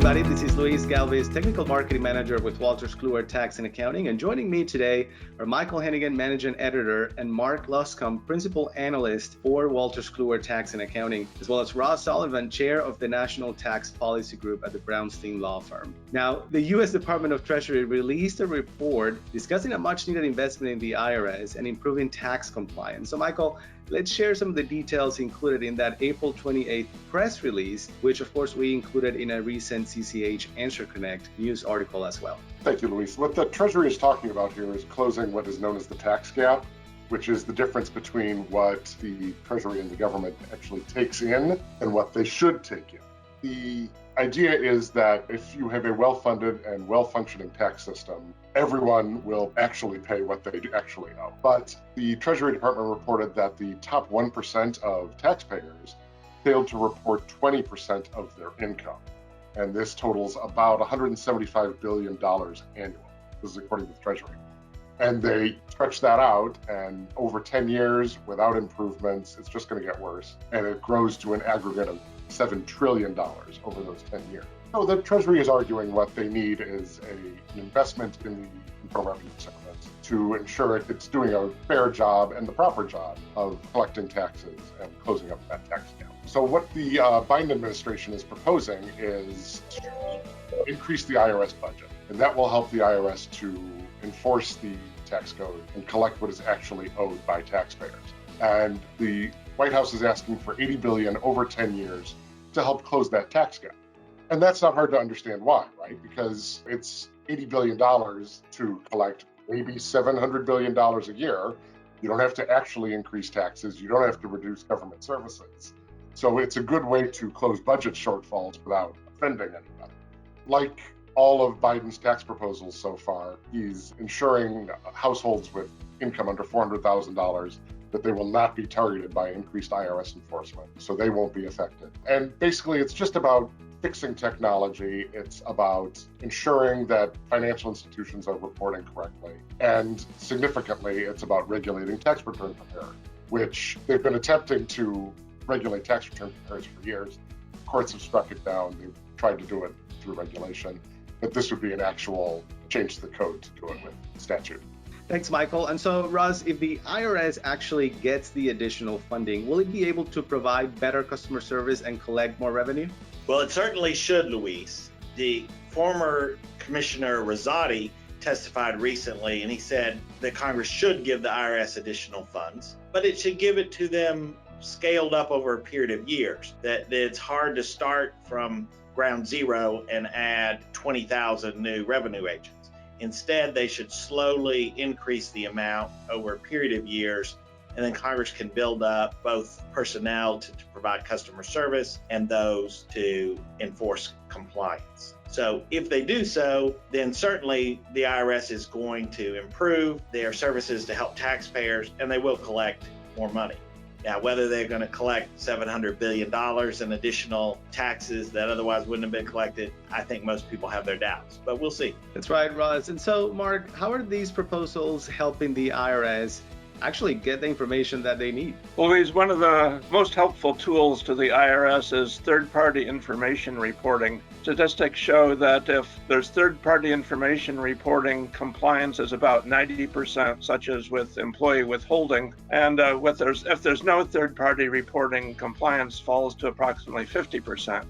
everybody. This is Luis Galvez, Technical Marketing Manager with Wolters Kluwer Tax and Accounting. And joining me today are Michael Hennigan, Managing Editor, and Mark Luscombe, Principal Analyst for Wolters Kluwer Tax and Accounting, as well as Ross Sullivan, Chair of the National Tax Policy Group at the Brownstein Law Firm. Now, the U.S. Department of Treasury released a report discussing a much-needed investment in the IRS and improving tax compliance. So, Michael, let's share some of the details included in that April 28th press release, which of course we included in a recent CCH Answer Connect news article as well. Thank you, Luis. What the Treasury is talking about here is closing what is known as the tax gap, which is the difference between what the Treasury and the government actually takes in and what they should take in. The idea is that if you have a well-funded and well-functioning tax system, everyone will actually pay what they actually owe. But the Treasury Department reported that the top 1% of taxpayers failed to report 20% of their income. And this totals about $175 billion annually. This is according to the Treasury. And they stretch that out, and over 10 years, without improvements, it's just going to get worse. And it grows to an aggregate of $7 trillion over those 10 years. So the Treasury is arguing what they need is an investment in the internal revenue service to ensure it's doing a fair job and the proper job of collecting taxes and closing up that tax gap. So what the Biden administration is proposing is to increase the IRS budget, and that will help the IRS to enforce the tax code and collect what is actually owed by taxpayers. And the White House is asking for $80 billion over 10 years to help close that tax gap. And that's not hard to understand why, right? Because it's $80 billion to collect maybe $700 billion a year. You don't have to actually increase taxes. You don't have to reduce government services. So it's a good way to close budget shortfalls without offending anybody. Like all of Biden's tax proposals so far, he's ensuring households with income under $400,000 that they will not be targeted by increased IRS enforcement, so they won't be affected. And basically, it's just about fixing technology. It's about ensuring that financial institutions are reporting correctly. And significantly, it's about regulating tax return preparers, which they've been attempting to regulate tax return preparers for years. Courts have struck it down. They've tried to do it through regulation, but this would be an actual change to the code to do it with statute. Thanks, Michael. And so, Ross, if the IRS actually gets the additional funding, will it be able to provide better customer service and collect more revenue? Well, it certainly should, Luis. The former Commissioner Rosati testified recently, and he said that Congress should give the IRS additional funds, but it should give it to them scaled up over a period of years. That it's hard to start from ground zero and add 20,000 new revenue agents. Instead, they should slowly increase the amount over a period of years, and then Congress can build up both personnel to provide customer service and those to enforce compliance. So if they do so, then certainly the IRS is going to improve their services to help taxpayers, and they will collect more money. Now, whether they're going to collect $700 billion in additional taxes that otherwise wouldn't have been collected, I think most people have their doubts, but we'll see. That's right, Ross. And so, Mark, how are these proposals helping the IRS actually get the information that they need? Well, Louise, one of the most helpful tools to the IRS is third-party information reporting. Statistics show that if there's third-party information reporting, compliance is about 90%, such as with employee withholding. And if there's no third-party reporting, compliance falls to approximately 50%.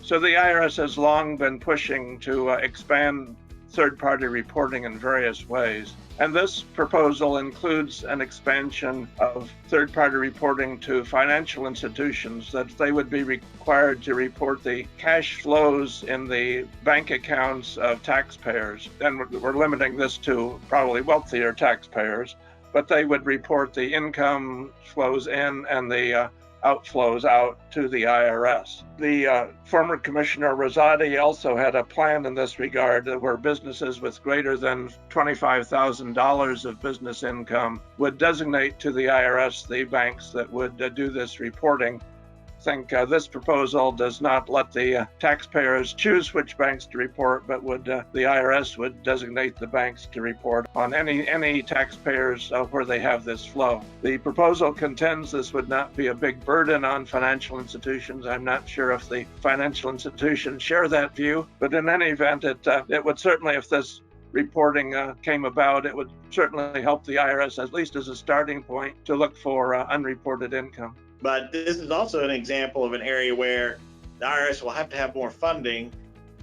So the IRS has long been pushing to expand third-party reporting in various ways. And this proposal includes an expansion of third-party reporting to financial institutions, that they would be required to report the cash flows in the bank accounts of taxpayers. And we're limiting this to probably wealthier taxpayers, but they would report the income flows in and the outflows out to the IRS. The former Commissioner Rosati also had a plan in this regard where businesses with greater than $25,000 of business income would designate to the IRS the banks that would do this reporting. think this proposal does not let the taxpayers choose which banks to report, but the IRS would designate the banks to report on any taxpayers where they have this flow. The proposal contends this would not be a big burden on financial institutions. I'm not sure if the financial institutions share that view, but in any event, it would certainly, if this reporting came about, it would certainly help the IRS, at least as a starting point, to look for unreported income. But this is also an example of an area where the IRS will have to have more funding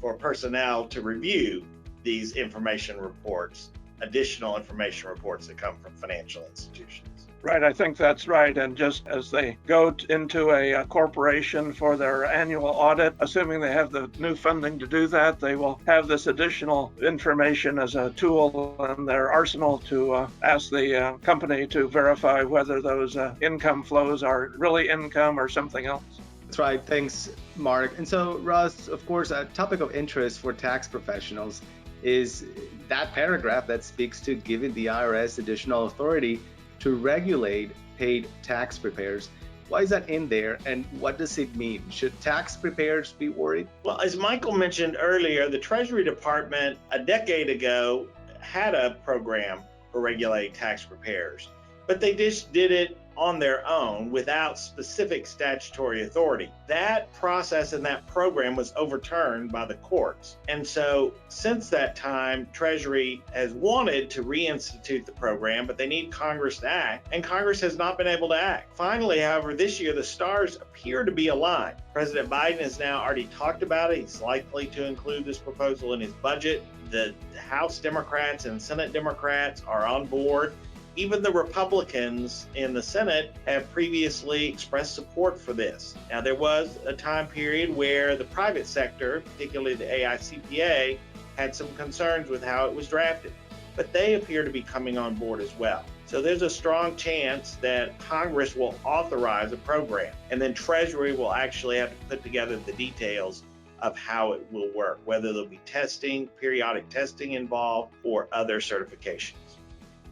for personnel to review these information reports, additional information reports that come from financial institutions. Right, I think that's right. And just as they go into a corporation for their annual audit, assuming they have the new funding to do that, they will have this additional information as a tool in their arsenal to ask the company to verify whether those income flows are really income or something else. That's right. Thanks, Mark. And so, Russ, of course, a topic of interest for tax professionals is that paragraph that speaks to giving the IRS additional authority to regulate paid tax preparers. Why is that in there, and what does it mean? Should tax preparers be worried? Well, as Michael mentioned earlier, the Treasury Department a decade ago had a program for regulating tax preparers, but they just did it on their own without specific statutory authority. That process and that program was overturned by the courts. And so since that time, Treasury has wanted to reinstitute the program, but they need Congress to act, and Congress has not been able to act. Finally, however, this year, the stars appear to be aligned. President Biden has now already talked about it. He's likely to include this proposal in his budget. The House Democrats and Senate Democrats are on board. Even the Republicans in the Senate have previously expressed support for this. Now, there was a time period where the private sector, particularly the AICPA, had some concerns with how it was drafted, but they appear to be coming on board as well. So there's a strong chance that Congress will authorize a program, and then Treasury will actually have to put together the details of how it will work, whether there'll be testing, periodic testing involved, or other certifications.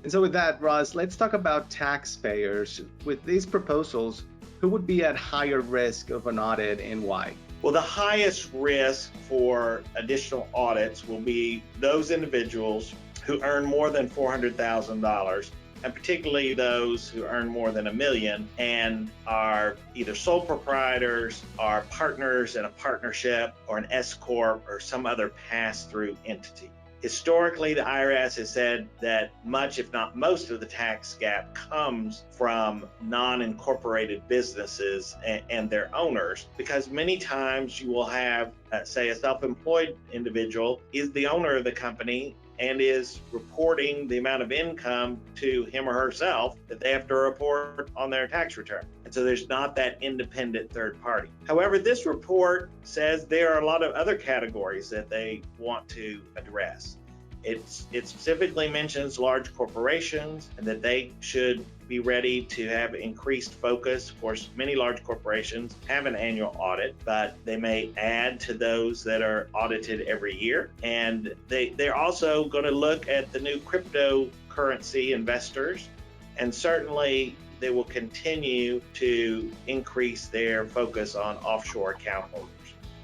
And so with that, Ross, let's talk about taxpayers. With these proposals, who would be at higher risk of an audit and why? Well, the highest risk for additional audits will be those individuals who earn more than $400,000, and particularly those who earn more than $1 million and are either sole proprietors, are partners in a partnership or an S corp or some other pass-through entity. Historically, the IRS has said that much, if not most, of the tax gap comes from non-incorporated businesses and their owners, because many times you will have, say, a self-employed individual is the owner of the company and is reporting the amount of income to him or herself that they have to report on their tax return. And so there's not that independent third party. However, this report says there are a lot of other categories that they want to address. It specifically mentions large corporations and that they should be ready to have increased focus. Of course, many large corporations have an annual audit, but they may add to those that are audited every year. And they're also going to look at the new cryptocurrency investors, and certainly they will continue to increase their focus on offshore account holders.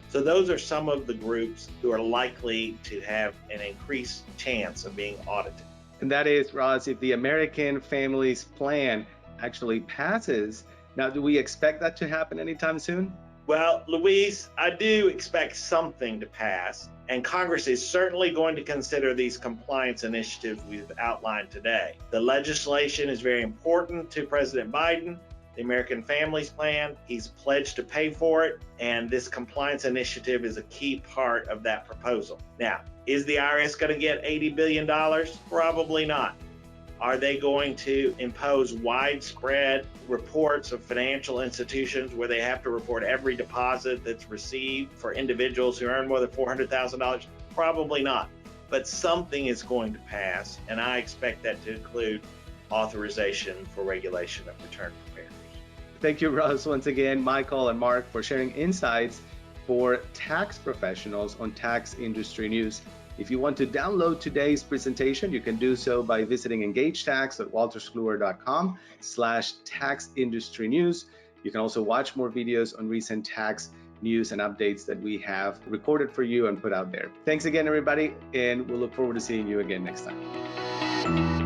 So those are some of the groups who are likely to have an increased chance of being audited. And that is, Ross, if the American Families Plan actually passes. Now, do we expect that to happen anytime soon? Well, Luis, I do expect something to pass, and Congress is certainly going to consider these compliance initiatives we've outlined today. The legislation is very important to President Biden. The American Families Plan, he's pledged to pay for it, and this compliance initiative is a key part of that proposal. Now, is the IRS going to get $80 billion? Probably not. Are they going to impose widespread reports of financial institutions where they have to report every deposit that's received for individuals who earn more than $400,000? Probably not. But something is going to pass, and I expect that to include authorization for regulation of return preparers. Thank you, Russ, once again, Michael and Mark, for sharing insights for tax professionals on Tax Industry News. If you want to download today's presentation, you can do so by visiting EngageTax at wolterskluwer.com/taxindustrynews. You can also watch more videos on recent tax news and updates that we have recorded for you and put out there. Thanks again, everybody, and we'll look forward to seeing you again next time.